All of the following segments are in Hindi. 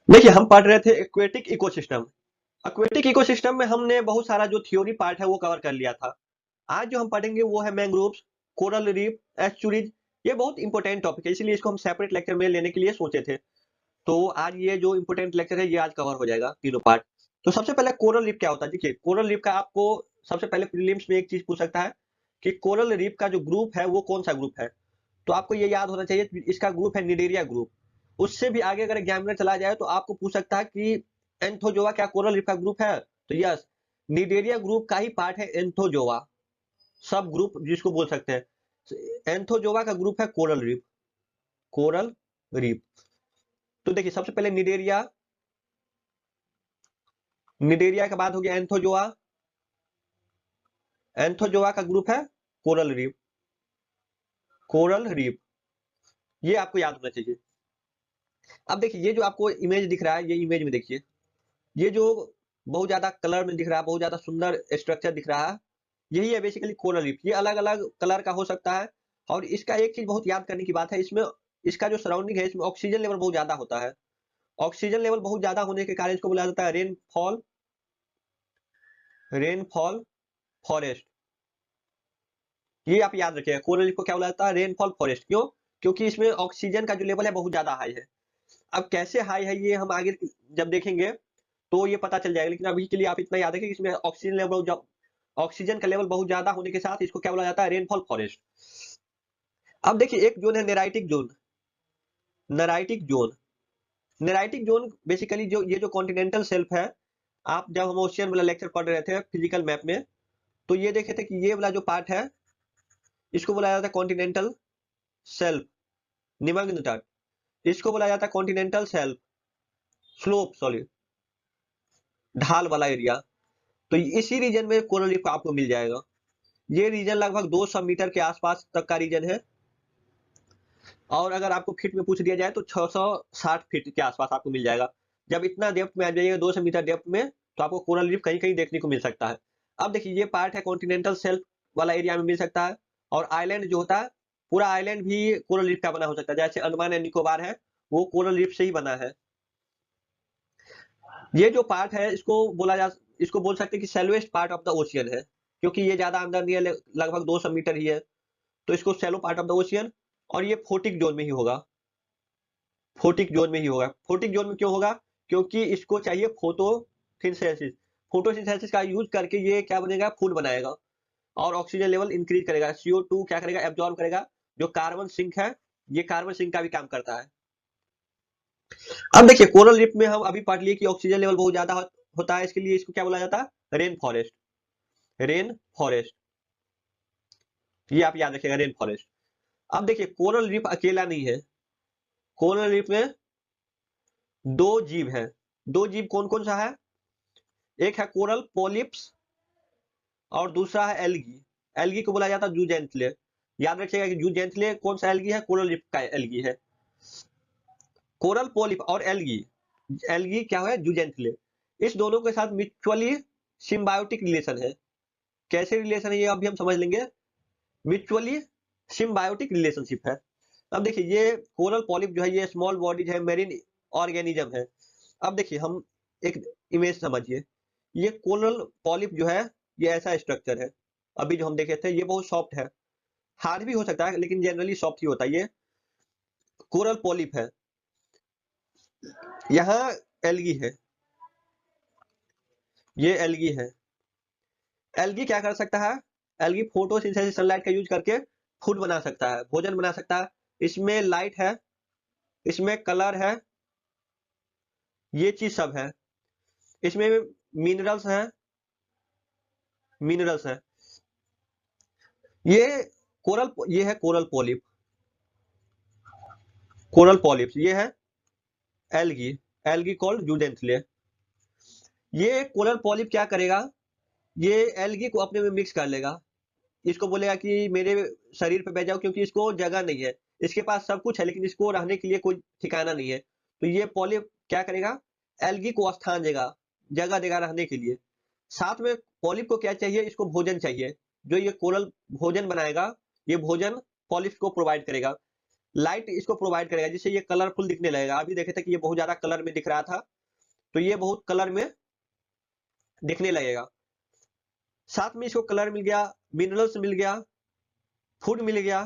देखिए, हम पढ़ रहे थे एक्वेटिक इकोसिस्टम। एक्वेटिक इकोसिस्टम में हमने बहुत सारा जो थ्योरी पार्ट है वो कवर कर लिया था। आज जो हम पढ़ेंगे वो है मैंग्रोव्स, कोरल रीफ, एस्चुरीज। ये बहुत इंपॉर्टेंट टॉपिक है, इसीलिए इसको हम सेपरेट लेक्चर में लेने के लिए सोचे थे। तो आज ये जो इंपॉर्टेंट लेक्चर है ये आज कवर हो जाएगा तीनों पार्ट। तो सबसे पहले कोरल रीफ क्या होता है। देखिए, कोरल रीफ का आपको सबसे पहले प्रीलिम्स में एक चीज पूछ सकता है कि कोरल रीफ का जो ग्रुप है वो कौन सा ग्रुप है। तो आपको ये याद होना चाहिए, इसका ग्रुप है निडेरिया ग्रुप। उससे भी आगे अगर एग्जामिनर चला जाए तो आपको पूछ सकता है कि एंथोजोआ क्या कोरल रीफ का ग्रुप है। तो यस, निडेरिया ग्रुप का ही पार्ट है एंथोजोआ, सब ग्रुप जिसको बोल सकते हैं। एंथोजोआ का ग्रुप है कोरल रीफ। Coral reef. तो देखिए, सबसे पहले निडेरिया, निडेरिया के बाद हो गया एंथोजोआ। एंथोजोआ का ग्रुप है कोरल रीफ। कोरल रीफ, ये आपको याद होना चाहिए। अब देखिए, ये जो आपको इमेज दिख रहा है, ये इमेज में देखिए, ये जो बहुत ज्यादा कलर में दिख रहा है, बहुत ज्यादा सुंदर स्ट्रक्चर दिख रहा है, यही है बेसिकली कोरल रीफ। ये अलग अलग कलर का हो सकता है। और इसका एक चीज बहुत याद करने की बात है, इसमें इसका जो सराउंडिंग है इसमें ऑक्सीजन लेवल बहुत ज्यादा होता है। ऑक्सीजन लेवल बहुत ज्यादा होने के कारण इसको बोला जाता है रेनफॉल, रेनफॉल फॉरेस्ट। ये आप याद रखिएगा, कोरल रीफ को क्या बोला जाता है, रेनफॉल फॉरेस्ट। क्यों? क्योंकि इसमें ऑक्सीजन का जो लेवल है बहुत ज्यादा हाई है। अब कैसे हाई है ये हम आगे जब देखेंगे तो ये पता चल जाएगा, लेकिन अभी के लिए आप इतना याद रखें कि इसमें ऑक्सीजन का लेवल बहुत ज्यादा होने के साथ इसको क्या बोला जाता है, रेनफॉल फॉरेस्ट। अब देखिए, एक जोन है नेराइटिक जोन। नेराइटिक जोन, नेराइटिक जोन बेसिकली जो ये जो कॉन्टिनेंटल शेल्फ है, आप जब हम ओशियन वाला लेक्चर पढ़ रहे थे फिजिकल मैप में, तो ये देखे थे कि ये वाला जो पार्ट है इसको बोला जाता है कॉन्टिनेंटल शेल्फ, निमग्न तट। इसको बोला जाता है कॉन्टिनेंटल शेल्फ, स्लोप सॉरी, ढाल वाला एरिया। तो इसी रीजन में कोरल रीफ आपको मिल जाएगा। ये रीजन लगभग 200 मीटर के आसपास तक का रीजन है। और अगर आपको फीट में पूछ दिया जाए तो 660 फीट के आसपास आपको मिल जाएगा। जब इतना डेप्थ में आ जाइएगा 200 मीटर डेप्थ में, तो आपको कोरल रीफ कहीं कहीं देखने को मिल सकता है। अब देखिए, ये पार्ट है कॉन्टिनेंटल शेल्फ वाला एरिया में मिल सकता है। और आइलैंड जो होता है, पूरा आइलैंड भी कोरल रीफ का बना हो सकता है। जैसे अंडमान एंड निकोबार है, वो कोरल रीफ से ही बना है। ये जो पार्ट है इसको बोल सकते हैं कि सेलोवेस्ट पार्ट ऑफ द ओशियन है, क्योंकि ये ज्यादा अंदर नहीं है, लगभग 200 मीटर ही है। तो इसको सेलो पार्ट ऑफ द ओशियन। और ये फोटिक जोन में ही होगा। फोटिक जोन में ही होगा। फोटिक जोन में क्यों होगा? क्योंकि इसको चाहिए फोटोसिंथेसिस। फोटोसिंथेसिस का यूज करके ये क्या बनेगा, फूड बनाएगा। और ऑक्सीजन लेवल इंक्रीज करेगा, CO2 क्या करेगा, एब्जॉर्ब करेगा। जो कार्बन सिंक है, ये कार्बन सिंक का भी काम करता है। अब देखिए, कोरल रीफ में हम अभी पढ़ लिए कि ऑक्सीजन लेवल बहुत ज्यादा होता है, इसके लिए इसको क्या बोला जाता है, रेन फॉरेस्ट। रेन फॉरेस्ट, ये आप याद रखिएगा, रेन फॉरेस्ट। अब देखिए, कोरल रीफ अकेला नहीं है। कोरल रीफ में दो जीव है। दो जीव कौन कौन सा है? एक है कोरल पोलिप्स और दूसरा है एल्गी। एल्गी को बोला जाता है जूजेंथले। याद रखिएगा कि जूजेंथले कौन सा एल्गी है, कोरल रीफ का एल्गी है। कोरल पोलिप और एल्गी, एल्गी क्या है, जूजेंथले। इस दोनों के साथ म्यूचुअली सिम्बायोटिक रिलेशन है। कैसे रिलेशन है ये अभी हम समझ लेंगे। म्यूचुअली सिम्बायोटिक रिलेशनशिप है। अब देखिए, ये कोरल पॉलिप जो है ये स्मॉल बॉडीज है, मेरीन ऑर्गेनिज्म है। अब देखिए, हम एक इमेज समझिए। ये कोरल पॉलिप जो है ये ऐसा स्ट्रक्चर है। अभी जो हम देखे थे ये बहुत सॉफ्ट है, हार्ड भी हो सकता है लेकिन जनरली सॉफ्ट ही होता है। ये कोरल पॉलिप है। यहाँ एल्गी है, ये एल्गी है। एल्गी क्या कर सकता है? एल्गी फोटोसिंथेसिस सनलाइट का यूज करके फूड बना सकता है, भोजन बना सकता है। इसमें लाइट है, इसमें कलर है, ये चीज सब है। इसमें मिनरल्स हैं, मिनरल्स हैं। ये ये है कोरल पॉलिप। कोरल पॉलिप्स ये है एल्गी। Algae called जूडेंथले। ये कोरल पॉलिप क्या करेगा, ये एल्गी को अपने में मिक्स कर लेगा। इसको बोलेगा कि मेरे शरीर पे बैठ जाओ, क्योंकि इसको जगह नहीं है। इसके पास सब कुछ है लेकिन इसको रहने के लिए कोई ठिकाना नहीं है। तो ये पॉलिप क्या करेगा, एल्गी को स्थान देगा, जगह देगा रहने के लिए। साथ में पॉलिप को क्या चाहिए, इसको भोजन चाहिए। जो ये कोरल भोजन बनाएगा, ये भोजन पॉलिप को प्रोवाइड करेगा। लाइट इसको प्रोवाइड करेगा, जिससे ये कलरफुल दिखने लगेगा। अभी देखे थे कि ये बहुत ज्यादा कलर में दिख रहा था, तो ये बहुत कलर में दिखने लगेगा। साथ में इसको कलर मिल गया, मिनरल्स मिल गया, फूड मिल गया।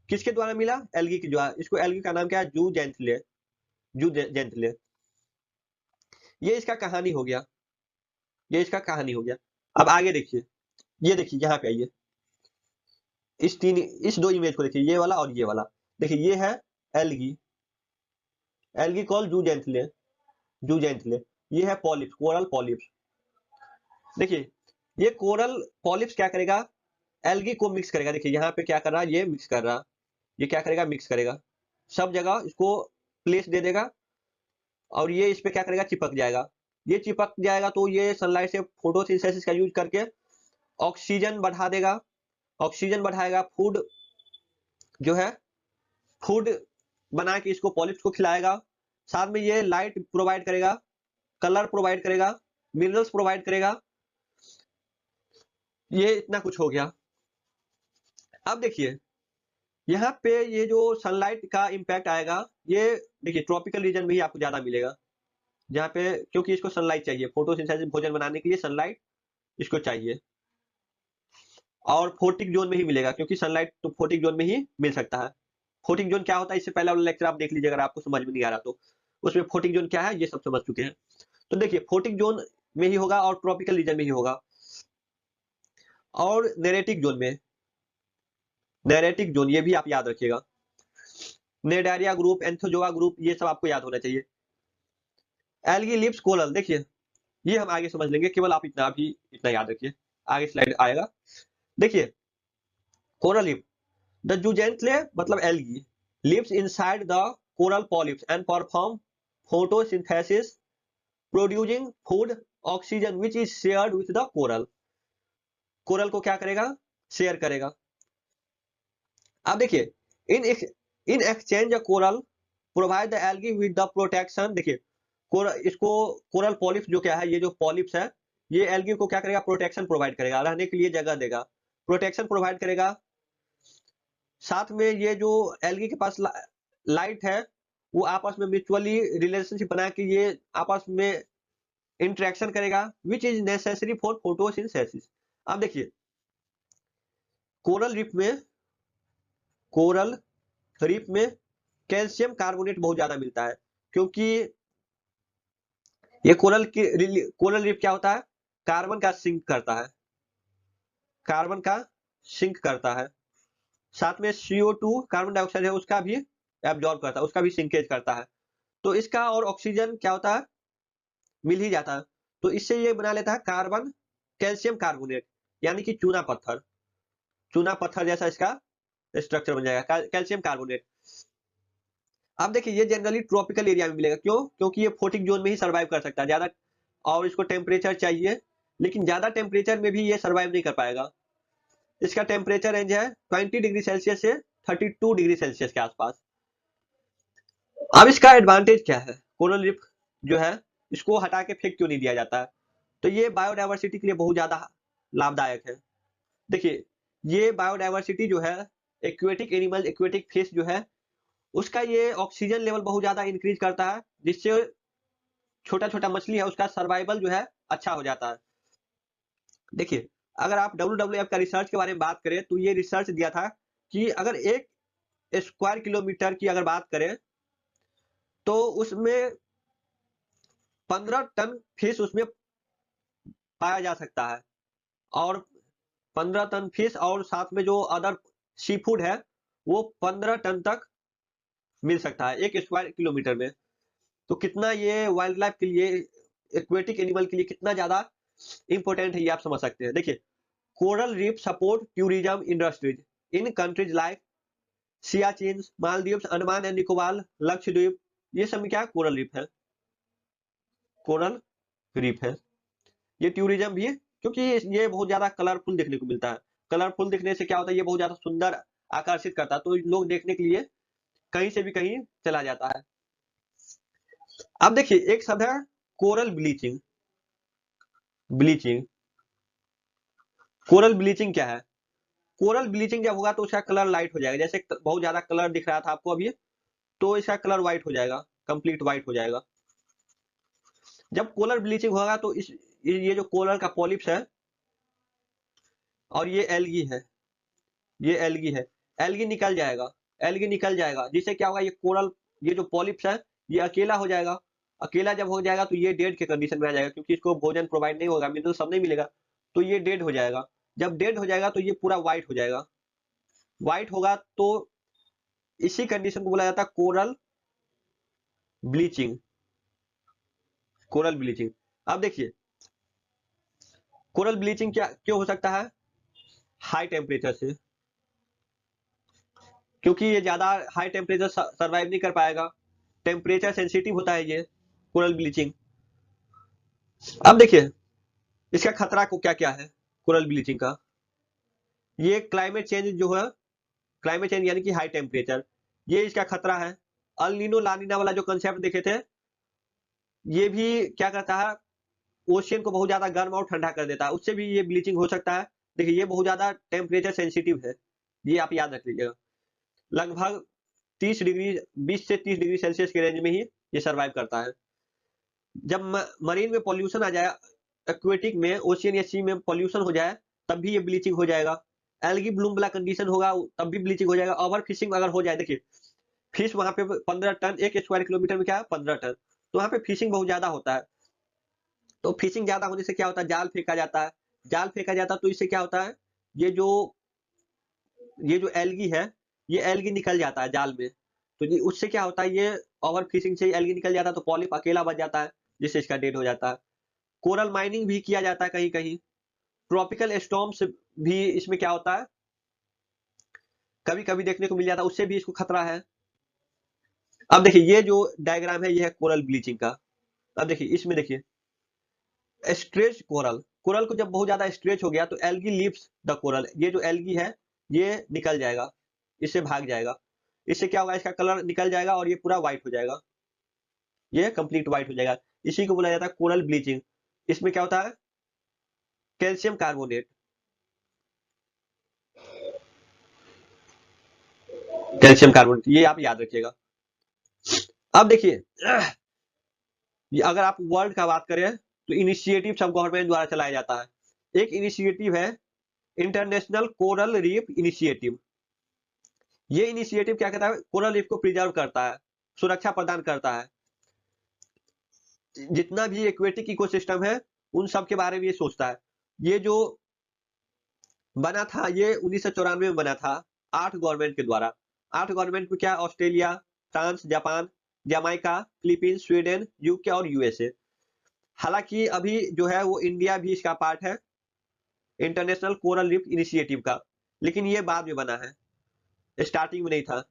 किसके द्वारा मिला? एल्गी के द्वारा। इसको एल्गी का नाम क्या है? जूजेंथले। जूजेंथले। ये इसका कहानी हो गया, ये इसका कहानी हो गया। अब आगे देखिए, ये देखिए यहाँ पे आइए, इस दो इमेज को देखिए, ये वाला और ये वाला। देखिए ये है एल्गी, एल्गी कॉल जूजेंथले, जूजेंथले। ये है पॉलिप्स, कोरल पॉलिप्स। देखिए ये कोरल पॉलिप्स क्या करेगा? एल्गी को मिक्स करेगा। देखिए यहाँ पे क्या कर रहा है? ये मिक्स कर रहा, ये क्या करेगा? मिक्स करेगा, सब जगह इसको प्लेस दे देगा, और ये इस पे क्या करेगा? चिपक जाएगा। ये चिपक जाएगा तो ये सनलाइट से फोटोसिंथेसिस का यूज करके ऑक्सीजन बढ़ा देगा, ऑक्सीजन बढ़ाएगा, फूड जो है, फूड बना के इसको पॉलिप्स को खिलाएगा। साथ में ये लाइट प्रोवाइड करेगा, कलर प्रोवाइड करेगा, मिनरल्स प्रोवाइड करेगा। ये इतना कुछ हो गया। अब देखिए यहाँ पे ये जो सनलाइट का इम्पैक्ट आएगा, ये देखिए ट्रॉपिकल रीजन में ही आपको ज्यादा मिलेगा, जहाँ पे, क्योंकि इसको सनलाइट चाहिए फोटोसिंथेसिस, भोजन बनाने के लिए सनलाइट इसको चाहिए। और फोर्टिक जोन में ही मिलेगा, क्योंकि सनलाइट तो फोर्टिक जोन में ही मिल सकता है। फोर्टिक जोन क्या होता है? इससे पहले वाला लेक्चर आप देख लीजिए, अगर आपको समझ में नहीं आ रहा तो। उसमें फोर्टिक जोन क्या है ये सब समझ चुके हैं। तो देखिए फोर्टिक जोन में ही होगा और ट्रॉपिकल रीजन में ही होगा। और नेरेटिक जोन में, नेरेटिक जोन ये भी आप याद रखिएगा, नेडारिया ग्रुप, एंथोजोआ ग्रुप, ये सब आपको याद होना चाहिए। एल्गी लिव्स कोरल, देखिए ये हम आगे समझ लेंगे, केवल आप इतना भी इतना याद रखिए, आगे स्लाइड आएगा। देखिए कोरल लिव, द जूजेंथले मतलब algae lives inside the coral polyps and perform photosynthesis producing food oxygen which is shared with the coral। Coral को क्या करेगा? शेयर करेगा। अब देखिए in in exchange coral provide the algae with the protection. देखिए इसको कोरल पॉलिप्स जो क्या है, ये जो पॉलिप्स है, ये एल्गी को क्या करेगा? प्रोटेक्शन प्रोवाइड करेगा, रहने के लिए जगह देगा, प्रोटेक्शन प्रोवाइड करेगा। साथ में ये जो एल्गी के पास लाइट है, वो आपस में म्यूचुअली रिलेशनशिप बना के ये आपस में इंटरेक्शन करेगा, which is necessary for photosynthesis. अब देखिए कोरल रीफ में, कोरल रीफ में कैल्शियम कार्बोनेट बहुत ज्यादा मिलता है, क्योंकि ये कोरल रीफ क्या होता है? कार्बन का सिंक करता है, कार्बन का सिंक करता है। साथ में CO2 कार्बन डाइऑक्साइड है, उसका भी एब्जॉर्ब करता है, उसका भी सिंकेज करता है। तो इसका और ऑक्सीजन क्या होता है? मिल ही जाता है। तो इससे ये बना लेता है कार्बन कैल्शियम कार्बोनेट, यानी कि चूना पत्थर, चूना पत्थर जैसा इसका स्ट्रक्चर बन जाएगा, कैल्शियम कार्बोनेट। अब देखिए ये जनरली ट्रॉपिकल एरिया में मिलेगा, क्यों? क्योंकि ये फोर्टिक जोन में ही सर्वाइव कर सकता है ज्यादा, और इसको टेम्परेचर चाहिए, लेकिन ज्यादा टेम्परेचर में भी ये सर्वाइव नहीं कर पाएगा। इसका टेम्परेचर रेंज है 20 डिग्री सेल्सियस से 32 डिग्री सेल्सियस के आसपास। अब इसका एडवांटेज क्या है? कोरल रीफ जो है, इसको हटा के फेंक क्यों नहीं दिया जाता है? तो ये बायोडायवर्सिटी के लिए बहुत ज्यादा लाभदायक है। देखिए ये बायोडायवर्सिटी जो है, एक्वेटिक एनिमल, एक्वेटिक फिश जो है, उसका ये ऑक्सीजन लेवल बहुत ज्यादा इंक्रीज करता है, जिससे छोटा छोटा मछली है उसका सर्वाइवल जो है अच्छा हो जाता है। देखिए अगर आप WWF का रिसर्च के बारे में बात करें, तो ये रिसर्च दिया था कि अगर 1 स्क्वायर किलोमीटर की अगर बात करें, तो उसमें 15 टन फिश उसमें पाया जा सकता है, और 15 टन फिश, और साथ में जो अदर सी फूड है वो 15 टन तक मिल सकता है 1 स्क्वायर किलोमीटर में। तो कितना ये वाइल्ड लाइफ के लिए, एक्वेटिक एनिमल के लिए कितना ज्यादा इंपॉर्टेंट है, ये आप समझ सकते हैं। देखिए coral reef support tourism industries in countries like Siachen, Maldives, Andaman and Nicobar, Lakshadweep, ये सब में क्या कोरल रीफ है, कोरल रीफ है। ये टूरिज्म भी है, क्योंकि ये बहुत ज्यादा कलरफुल देखने को मिलता है। कलरफुल दिखने से क्या होता है? ये बहुत ज्यादा सुंदर आकर्षित करता है, तो लोग देखने के लिए कहीं से भी कहीं चला जाता है। अब देखिए एक शब्द है coral bleaching. Bleaching, coral bleaching क्या है? कोरल ब्लीचिंग जब होगा तो उसका कलर लाइट हो जाएगा, जैसे बहुत ज्यादा कलर दिख रहा था आपको अभी, तो इसका कलर व्हाइट हो जाएगा, कंप्लीट व्हाइट हो जाएगा। जब कोरल ब्लीचिंग होगा तो ये जो कोरल का पॉलिप्स है और ये एल्गी है, ये एल्गी है, एल्गी निकल जाएगा, एल्गी निकल जाएगा, जिससे क्या होगा, ये कोरल, ये जो पॉलिप्स है ये अकेला हो जाएगा। अकेला जब हो जाएगा तो ये डेड के कंडीशन में आ जाएगा, क्योंकि इसको भोजन प्रोवाइड नहीं होगा, मिनरल सब नहीं मिलेगा, तो ये डेड हो जाएगा। जब डेड हो जाएगा तो ये पूरा व्हाइट हो जाएगा। व्हाइट होगा तो इसी कंडीशन को बोला जाता है कोरल ब्लीचिंग, कोरल ब्लीचिंग। अब देखिए कोरल ब्लीचिंग क्या क्यों हो सकता है, हाई टेम्परेचर से, क्योंकि ये ज्यादा हाई टेम्परेचर सर्वाइव नहीं कर पाएगा, टेम्परेचर सेंसिटिव होता है ये कोरल ब्लीचिंग। अब देखिए इसका खतरा को क्या क्या है कोरल ब्लीचिंग का। ये क्लाइमेट चेंज जो है, क्लाइमेट चेंज यानी कि हाई टेम्परेचर, ये इसका खतरा है। अल नीनो ला नीना वाला जो कंसेप्ट देखे थे, ये भी क्या करता है, ओशियन को बहुत ज्यादा गर्म और ठंडा कर देता है, उससे भी ये ब्लीचिंग हो सकता है। देखिए ये बहुत ज्यादा टेम्परेचर सेंसिटिव है, ये आप याद रख लीजिएगा। लगभग 30 डिग्री, 20 से 30 डिग्री सेल्सियस के रेंज में ही ये सर्वाइव करता है। जब मरीन में पॉल्यूशन आ जाए, एक्वेटिक में, ओशियन या सी में पॉल्यूशन हो जाए, तब भी ये ब्लीचिंग हो जाएगा। एल्गी ब्लूम वाला कंडीशन होगा तब भी ब्लीचिंग हो जाएगा। ओवर फिशिंग अगर हो जाए, देखिए फिश वहां पे 15 टन, 1 स्क्वायर किलोमीटर में क्या है 15 टन, तो वहां पे फिशिंग बहुत ज्यादा होता है। तो फिशिंग ज्यादा होने से क्या होता है, जाल फेंका जाता है, जाल फेंका जाता है तो इससे क्या होता है, ये जो एल्गी है, ये एल्गी निकल जाता है जाल में, तो ये उससे क्या होता है, ये ओवर फिशिंग से एल्गी निकल जाता है तो पॉलिप अकेला बच जाता है, जिससे इसका डेड हो जाता है। कोरल माइनिंग भी किया जाता है कहीं कहीं। ट्रॉपिकल स्टॉर्म्स भी इसमें क्या होता है, कभी कभी देखने को मिल जाता है, उससे भी इसको खतरा है। अब देखिए ये जो डायग्राम है ये है कोरल ब्लीचिंग का। अब देखिए इसमें देखिए स्ट्रेच कोरल, कोरल को जब बहुत ज्यादा स्ट्रेच हो गया तो एल्गी लीव्स द कोरल, ये जो एल्गी है ये निकल जाएगा, इससे भाग जाएगा। इससे क्या होगा, इसका कलर निकल जाएगा और ये पूरा व्हाइट हो जाएगा, ये कंप्लीट व्हाइट हो जाएगा। इसी को बोला जाता है कोरल ब्लीचिंग। इसमें क्या होता है, कैल्शियम कार्बोनेट, कैल्शियम कार्बोनेट, ये आप याद रखिएगा। अब देखिए अगर आप वर्ल्ड का बात करें तो इनिशिएटिव सब गवर्नमेंट द्वारा चलाया जाता है। एक इनिशिएटिव है इंटरनेशनल कोरल रीफ इनिशिएटिव। ये इनिशिएटिव क्या कहता है, कोरल रीफ को प्रिजर्व करता है, सुरक्षा प्रदान करता है। जितना भी एक्वेटिक इकोसिस्टम है उन सब के बारे में ये सोचता है। ये जो बना था ये 1994 में बना था 8 गवर्नमेंट के द्वारा। 8 गवर्नमेंट में क्या, Australia, France, Japan, Jamaica, Philippines, Sweden, UK और यूएसए। हालांकि अभी जो है वो इंडिया भी इसका पार्ट है इंटरनेशनल कोरल रीफ इनिशिएटिव का, लेकिन ये बाद में बना है, स्टार्टिंग में नहीं था,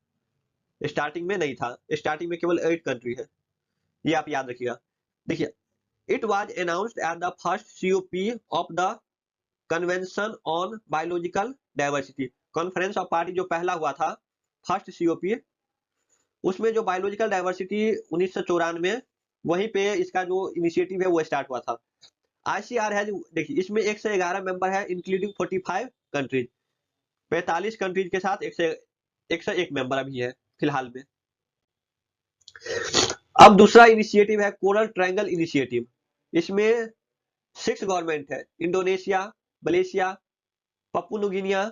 स्टार्टिंग में नहीं था, स्टार्टिंग में केवल 8 कंट्री है, ये आप याद रखिएगा। देखिए it was announced at the first COP of the convention on biological diversity. Conference of party जो पहला हुआ था, फर्स्ट सीओपी, उसमें जो बायोलॉजिकल डाइवर्सिटी 1994, वहीं पे इसका जो इनिशिएटिव है वो स्टार्ट हुआ था। आईसीआर है, देखिए इसमें 111 मेंबर है इंक्लूडिंग 45 कंट्रीज, 45 कंट्रीज के साथ 101 मेंबर अभी है फिलहाल में। अब दूसरा इनिशिएटिव है कोरल ट्रायंगल इनिशिएटिव। इसमें 6 गवर्नमेंट है, Indonesia, Malaysia, Papua New Guinea,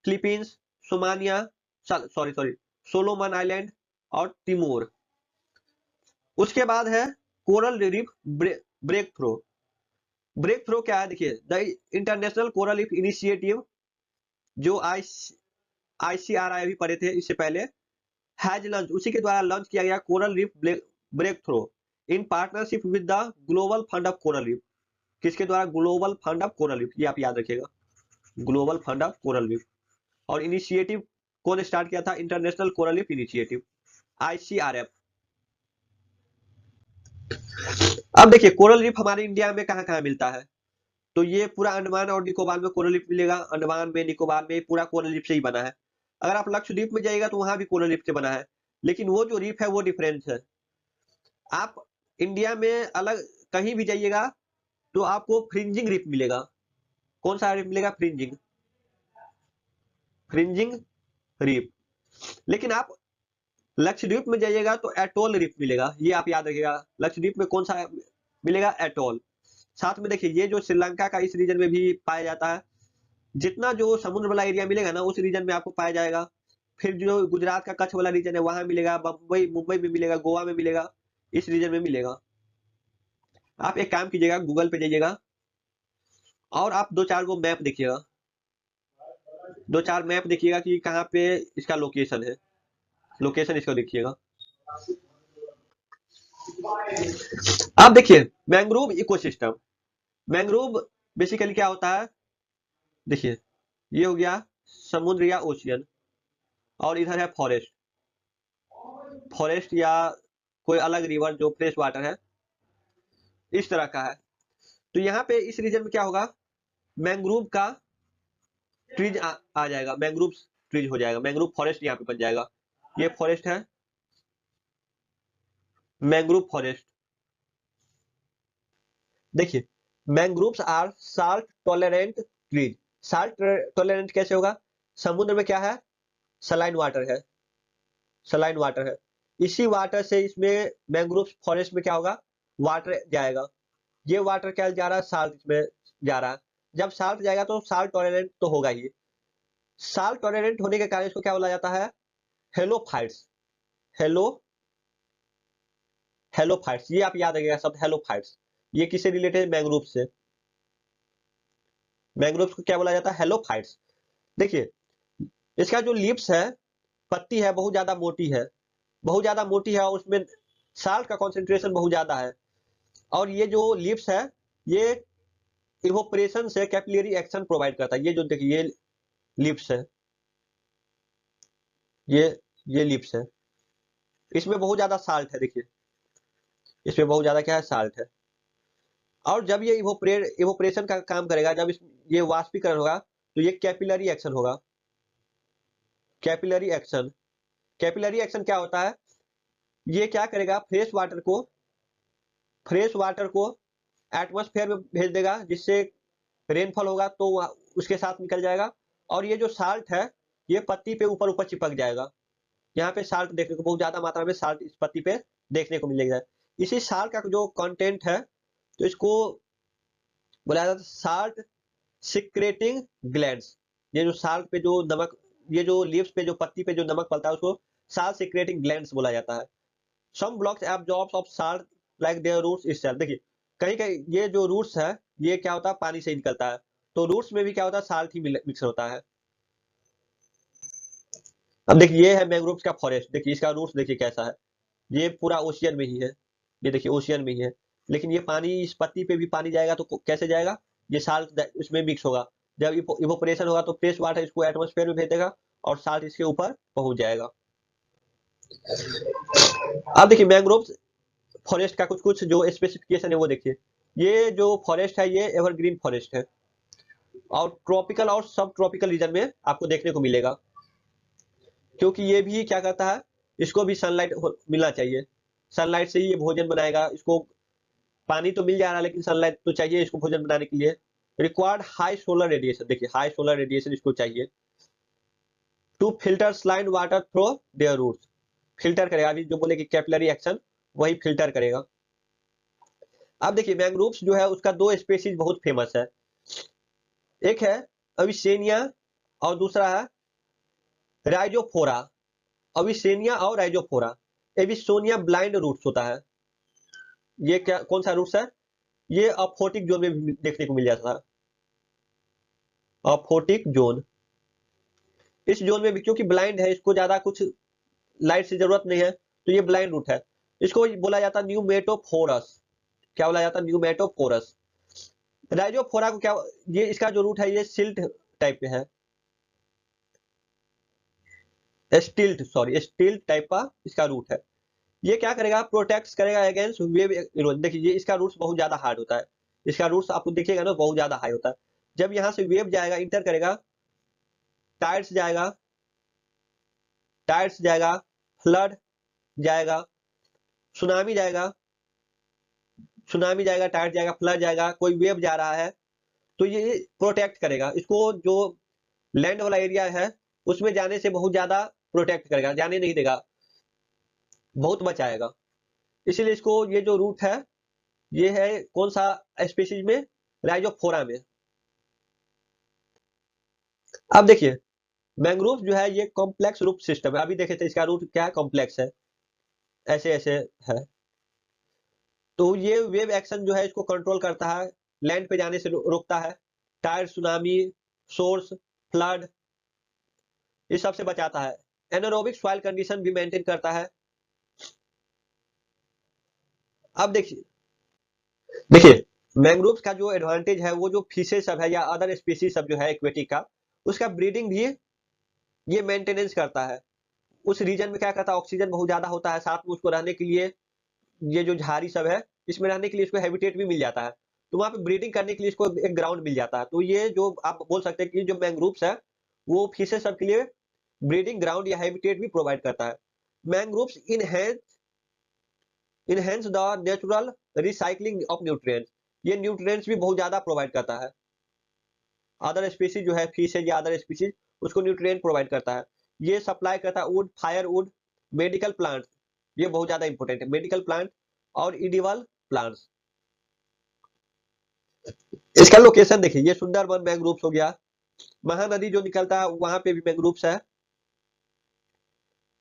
Philippines, सोमानिया, सॉरी सोलोमन आइलैंड और तिमोर। उसके बाद है coral reef breakthrough. Breakthrough क्या है, देखिए the international coral reef initiative जो आईसीआरआई भी पढ़े थे इससे पहले, हैज लॉन्च, उसी के द्वारा लॉन्च किया गया coral reef breakthrough in partnership with the global fund of coral reef. किसके द्वारा, global fund of coral reef, ये आप याद रखिएगा, global fund of coral reef. और इनिशिएटिव कौन स्टार्ट किया था, international coral reef initiative, ICRF. अब देखिए कोरल रीफ हमारे इंडिया में कहां कहां मिलता है, तो ये पूरा अंडमान और निकोबार में कोरल रीफ मिलेगा, अंडमान में, निकोबार में पूरा कोरल रीफ से ही बना है। अगर आप लक्षद्वीप में जाइएगा तो वहां भी कोरल रीफ से बना है, लेकिन वो जो रीफ है वो डिफरेंस है। आप इंडिया में अलग कहीं भी जाइएगा तो आपको फ्रिंजिंग रीफ मिलेगा। कौन सा रीफ मिलेगा, फ्रिंजिंग। Fringing reef. लेकिन आप लक्षद्वीप में जाइएगा तो एटोल रीफ मिलेगा, ये आप याद रखिएगा। लक्षद्वीप में कौन सा मिलेगा? एटोल। साथ में देखिए ये जो श्रीलंका का इस रीजन में भी पाया जाता है, जितना जो समुद्र वाला एरिया मिलेगा ना उस रीजन में आपको पाया जाएगा। फिर जो गुजरात का कच्छ वाला रीजन है वहां मिलेगा, मुंबई मुंबई में मिलेगा, गोवा में मिलेगा, इस रीजन में मिलेगा। आप एक काम कीजिएगा, गूगल पे जाइएगा और आप 2-4 गो मैप देखिएगा, 2-4 मैप देखिएगा कि कहाँ पे इसका लोकेशन है, लोकेशन इसको देखिएगा। आप देखिए मैंग्रोव इकोसिस्टम, मैंग्रोव बेसिकली क्या होता है, देखिए ये हो गया समुद्र या ओशियन, और इधर है फॉरेस्ट, फॉरेस्ट या कोई अलग रिवर जो फ्रेश वाटर है, इस तरह का है। तो यहाँ पे इस रीजन में क्या होगा, मैंग्रोव का ट्रीज आ जाएगा, मैंग्रोव ट्रीज हो जाएगा, मैंग्रोव फॉरेस्ट यहाँ पे बन जाएगा। ये फॉरेस्ट है, मैंग्रोव फॉरेस्ट। देखिए mangroves are salt tolerant trees. Salt tolerant कैसे होगा, समुद्र में क्या है, सलाइन वाटर है, सलाइन वाटर है, इसी वाटर से इसमें मैंग्रोव फॉरेस्ट में क्या होगा, वाटर जाएगा। ये वाटर क्या जा रहा है, साल्ट में जा रहा है। जब साल्ट जाएगा तो साल्ट टॉलरेंट तो होगा ही। साल्ट टॉलरेंट होने के कारण इसको क्या बोला जाता है, हेलोफाइट्स। हेलो हेलोफाइट्स, ये आप याद रखिएगा सब, हेलोफाइट्स। ये किससे रिलेटेड है, मैंग्रोव से। मैंग्रोव को क्या बोला जाता है, हेलोफाइट्स। देखिए इसका जो लिप्स है, पत्ती है, बहुत ज्यादा मोटी है, बहुत ज्यादा मोटी है, और उसमें साल्ट का कॉन्सेंट्रेशन बहुत ज्यादा है। और ये जो लिप्स है ये इवोपरेशन से कैपिलरी एक्शन प्रोवाइड करता है। ये जो देखिए ये लिप्स है, ये ये लिप्स है, इसमें बहुत ज्यादा साल्ट है, देखिए इसमें बहुत ज्यादा क्या है, साल्ट है। और जब ये इवोपरेशन का काम करेगा, जब ये वाष्पीकरण होगा तो ये कैपिलरी एक्शन होगा। कैपिलरी एक्शन, कैपिलरी एक्शन क्या होता है, ये क्या करेगा, फ्रेश वाटर को एटमॉस्फेयर में भेज देगा, जिससे रेनफॉल होगा तो उसके साथ निकल जाएगा। और ये जो साल्ट है ये पत्ती पे ऊपर ऊपर चिपक जाएगा। यहाँ पे साल्ट देखने को, बहुत ज्यादा मात्रा में साल्ट इस पत्ती पे देखने को मिलेगा। इसी साल्ट का जो कंटेंट है तो इसको बोला जाता है साल्ट सिक्रेटिंग ग्लैंड्स। ये जो साल्ट पे जो नमक, ये जो लीव्स पे जो पत्ती पे जो नमक पड़ता है उसको साल्ट सिक्रेटिंग ग्लैंड्स बोला जाता है। Some blocks absorbs of salt like their roots itself. देखिए कहीं कहीं ये जो रूट्स है ये क्या होता है, पानी से ही निकलता है, तो रूट्स में भी क्या होता है, साल्ट ही मिक्स होता है। अब देखिए ये है मैंग्रोव्स का फॉरेस्ट, देखिए इसका रूट्स देखिए कैसा है, ये पूरा ओशियन में ही है, ये देखिए ओशियन में ही है। लेकिन ये पानी इस पत्ती पे भी पानी जाएगा तो कैसे जाएगा, ये साल्ट इसमें मिक्स होगा। जब इवोपरेशन होगा तो फ्रेश वाटर इसको एटमॉस्फेयर में भेज देगा और साल्ट इसके ऊपर पहुंच जाएगा। अब देखिए मैंग्रोव फॉरेस्ट का कुछ कुछ जो स्पेसिफिकेशन है वो देखिए। ये जो फॉरेस्ट है ये एवरग्रीन फॉरेस्ट है, और ट्रॉपिकल और सब ट्रॉपिकल रीजन में आपको देखने को मिलेगा। क्योंकि ये भी क्या करता है, इसको भी सनलाइट मिलना चाहिए, सनलाइट से ही ये भोजन बनाएगा। इसको पानी तो मिल जा रहा है लेकिन सनलाइट तो चाहिए इसको भोजन बनाने के लिए। रिक्वायर्ड हाई सोलर रेडिएशन, देखिए हाई सोलर रेडिएशन इसको चाहिए। To filter saline water through their roots, filter करेगा, अभी जो बोले कि कैपिलरी एक्शन वही फिल्टर करेगा। अब देखिए मैंग्रोव्स जो है उसका दो स्पेसीज बहुत फेमस है, एक है अविसेनिया और दूसरा है राइजोफोरा। अविसेनिया और राइजोफोरा। एविसोनिया ब्लाइंड रूट्स होता है, ये क्या कौन सा रूट्स है, ये अफोटिक जोन में भी देखने को मिल जाता है। अफोटिक जोन, इस जोन में भी क्योंकि ब्लाइंड है, इसको ज्यादा कुछ लाइट की जरूरत नहीं है, तो ये ब्लाइंड रूट है। इसको बोला जाता है न्यूमेटोफोरस। क्या बोला जाता है, न्यूमेटोफोरस। राइजोफोरा को क्या, ये इसका जो रूट है ये सिल्ट टाइप पे है, स्टिल्ट टाइप का इसका रूट है। ये क्या करेगा, प्रोटेक्ट करेगा अगेंस्ट वेव इरोजन। देखिए ये इसका रूट्स बहुत ज्यादा हार्ड होता है, इसका रूट्स आपको देखिएगा ना बहुत ज्यादा हाई होता है। जब यहाँ से वेव जाएगा, इंटर करेगा, टाइड्स जाएगा, फ्लड जाएगा, सुनामी जाएगा, टाइड जाएगा, फ्लड जाएगा, कोई वेव जा रहा है तो ये प्रोटेक्ट करेगा इसको। जो लैंड वाला एरिया है उसमें जाने से बहुत ज्यादा प्रोटेक्ट करेगा, जाने नहीं देगा, बहुत बचाएगा। इसीलिए इसको ये जो रूट है ये है कौन सा स्पीशीज में, राइजोफोरा में। अब देखिए मैंग्रोव जो है ये कॉम्प्लेक्स रूट सिस्टम है, अभी देखे थे इसका रूट क्या कॉम्प्लेक्स है, ऐसे ऐसे है। तो ये वेव एक्शन जो है इसको कंट्रोल करता है, लैंड पे जाने से रोकता है, टायर, सुनामी, सोर्स, फ्लड, इस सब से बचाता है। एनारोबिक सॉइल कंडीशन भी मेंटेन करता है। अब देखिए देखिए मैंग्रोव्स का जो एडवांटेज है वो जो फिशेज सब है या अदर स्पीशीज सब जो है एक्वेटिक का, उसका ब्रीडिंग भी ये मेंटेनेंस करता है। उस रीजन में क्या करता है, ऑक्सीजन बहुत ज्यादा होता है, साथ में उसको रहने के लिए ये जो झाड़ी सब है इसमें रहने के लिए इसको हैबिटेट भी मिल जाता है, तो वहां पे ब्रीडिंग करने के लिए इसको एक ग्राउंड मिल जाता है। तो ये जो आप बोल सकते हैं कि जो मैंग्रोव्स है वो फिशेज सब के लिए ब्रीडिंग ग्राउंड या हैबिटेट भी प्रोवाइड करता है। Mangroves enhance the natural recycling of nutrients, ये न्यूट्रिएंट्स भी बहुत ज्यादा प्रोवाइड करता है। अदर स्पीशीज जो है फिश है या अदर स्पीशीज उसको न्यूट्रिएंट प्रोवाइड करता है। ये सप्लाई करता है would, fire would, medical plant, ये बहुत ज्यादा इंपॉर्टेंट है, मेडिकल प्लांट और इडिबल प्लांट्स। इसका लोकेशन देखिए, ये सुंदरबन मैंग्रोव्स हो गया, महानदी जो निकलता है वहां पे भी मैंग्रोव्स है,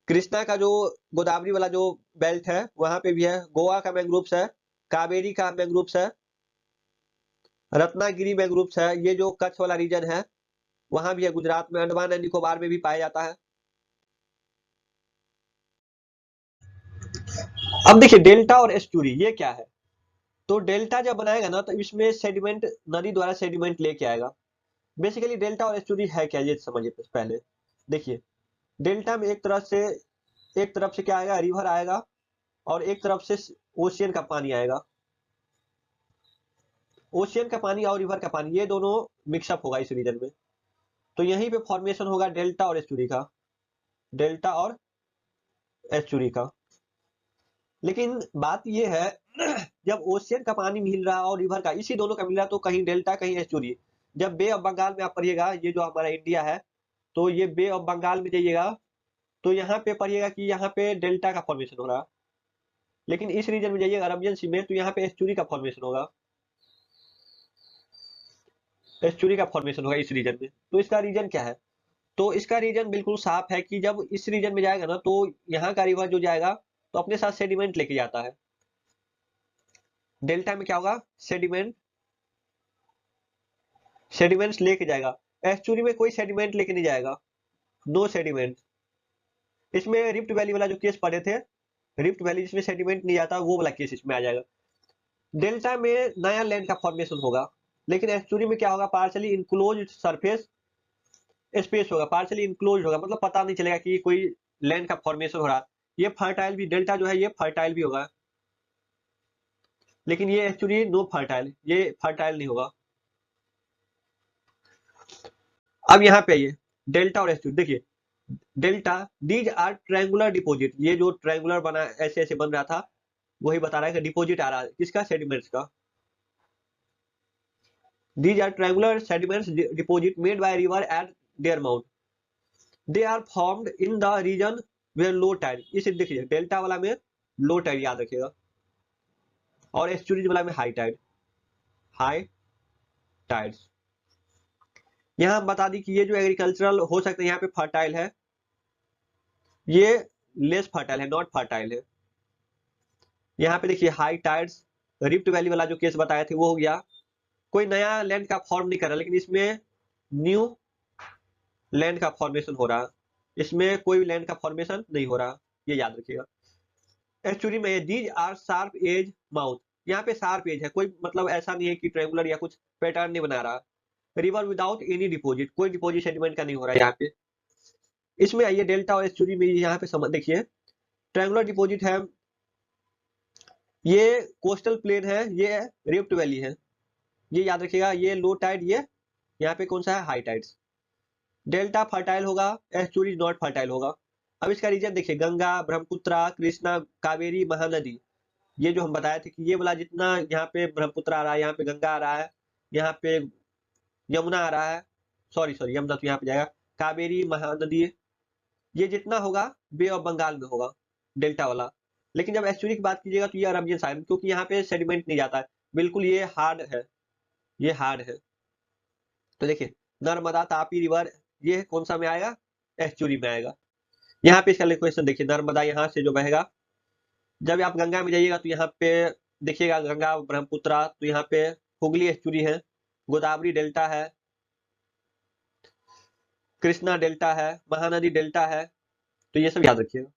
कृष्णा का जो गोदावरी वाला जो बेल्ट है वहां पे भी है, गोवा का मैंग्रोव्स है, कावेरी का मैंग्रोव्स है, रत्नागिरी मैंग्रोव्स है, ये जो कच्छ वाला रीजन है वहां भी है, गुजरात में, अंडमान एंड निकोबार में भी पाया जाता है। अब देखिए डेल्टा और एस्चुरी ये क्या है, तो डेल्टा जब बनाएगा ना तो इसमें सेडिमेंट नदी द्वारा सेडिमेंट लेके आएगा। बेसिकली डेल्टा और एस्चुरी है क्या ये समझिए पहले। देखिए डेल्टा में एक तरफ से क्या आएगा, रिवर आएगा, और एक तरफ से ओशियन का पानी आएगा। ओशियन का पानी और रिवर का पानी ये दोनों मिक्सअप होगा इस रीजन में, तो यहीं पे फॉर्मेशन होगा डेल्टा और एस्चुरी का, डेल्टा और एस्चुरी का। लेकिन बात ये है जब ओशियन का पानी मिल रहा है और रिवर का, इसी दोनों का मिल रहा है, तो कहीं डेल्टा कहीं एस्चुरी। जब बे ऑफ बंगाल में आप पढ़िएगा, ये जो हमारा इंडिया है, तो ये बे ऑफ बंगाल में जाइएगा तो यहाँ पे पढ़िएगा कि यहाँ पे डेल्टा का फॉर्मेशन हो रहा है, लेकिन इस रीजन में जाइएगा अरबियन सी में तो यहाँ पे एस्चुरी का फॉर्मेशन होगा, एस्चुरी का फॉर्मेशन होगा इस रीजन में। तो इसका रीजन क्या है, तो इसका रीजन बिल्कुल साफ है कि जब इस रीजन में जाएगा ना तो यहाँ का रिवर जो जाएगा तो अपने साथ सेडिमेंट लेके जाता है। डेल्टा में क्या होगा, सेडिमेंट्स लेके जाएगा, एस्चुरी में कोई सेडिमेंट लेके नहीं जाएगा, नो सेडिमेंट। इसमें रिफ्ट वैली वाला जो केस पढ़े थे, रिफ्ट वैली जिसमें सेडिमेंट नहीं आता वो वाला केस इसमें आ जाएगा। डेल्टा में नया लैंड का फॉर्मेशन होगा, लेकिन एस्चुरी में क्या होगा, पार्शली इनक्लोज सरफेस स्पेस होगा, पार्शली इनक्लोज होगा, मतलब पता नहीं चलेगा कि कोई लैंड का फॉर्मेशन हो रहा है। ये फर्टाइल भी, डेल्टा जो है ये फर्टाइल भी होगा, लेकिन ये एस्चुरी नो फर्टाइल, ये फर्टाइल नहीं होगा। अब यहाँ पे आइए डेल्टा और एस्चुरी देखिए, delta these are triangular deposit, ये जो ट्रायंगुलर बना ऐसे ऐसे बन रहा था वही बता रहा है कि डिपॉजिट आ रहा है किसका, सेडिमेंट्स का। These are triangular sediments deposit made by river at their mouth, they are formed in the region where low tide. इसे देखिए डेल्टा वाला में लो टाइड याद रखिएगा, और एस्चुरीज वाला में हाई टाइड, हाई टाइड्स। यहाँ बता दी कि ये जो एग्रीकल्चरल हो सकता है यहाँ पे फर्टाइल है, ये लेस फर्टाइल है, नॉट फर्टाइल है। यहाँ पे देखिए हाई टाइड्स, रिफ्ट वैली वाला जो केस बताए थे वो हो गया, कोई नया लैंड का फॉर्म नहीं कर रहा, लेकिन इसमें न्यू लैंड का फॉर्मेशन हो रहा, इसमें कोई लैंड का फॉर्मेशन नहीं हो रहा, ये याद रखिएगा। एस्चुरी में these are sharp edge mouth, यहाँ पे शार्प एज है, कोई मतलब ऐसा नहीं है कि ट्रायंगुलर या कुछ पैटर्न नहीं बना रहा। रिवर विदाउट एनी डिपॉजिट, कोई डिपॉजिट सेडिमेंट का नहीं हो रहा है यहाँ पे। इसमें आइए डेल्टा और एस्चुरी में यहाँ पे समझ देखिए, ट्रायंगुलर डिपॉजिट है, ये कोस्टल प्लेन है, ये रिफ्ट वैली है, ये याद रखिएगा, ये लो टाइड, ये यहाँ पे कौन सा है, हाई टाइड्स। डेल्टा फर्टाइल होगा, एस्चुरी नॉट फर्टाइल होगा। अब इसका रीजन देखिए, गंगा, ब्रह्मपुत्रा, कृष्णा, कावेरी, महानदी, ये जो हम बताए थे कि ये वाला जितना यहाँ पे ब्रह्मपुत्र आ रहा है, यहाँ पे गंगा आ रहा है, यहाँ पे यमुना आ रहा है, सॉरी यमुना तो यहाँ पे जाएगा, कावेरी महानदी, ये जितना होगा बे ऑफ बंगाल में होगा, डेल्टा वाला। लेकिन जब एस्चुरी की बात कीजिएगा तो ये अरबियन सागर, क्योंकि यहाँ पे सेडिमेंट नहीं जाता है, बिल्कुल ये हार्ड है, ये हार्ड है। तो देखिए नर्मदा तापी रिवर ये कौन सा में आएगा, एस्चुरी में आएगा। यहाँ पे इसका क्वेश्चन देखिए, नर्मदा यहाँ से जो बहेगा, जब आप गंगा में जाइएगा तो यहाँ पे देखिएगा गंगा ब्रह्मपुत्रा, तो यहाँ पे हुगली एस्चुरी है, गोदावरी डेल्टा है, कृष्णा डेल्टा है, महानदी डेल्टा है, तो ये सब याद रखिएगा।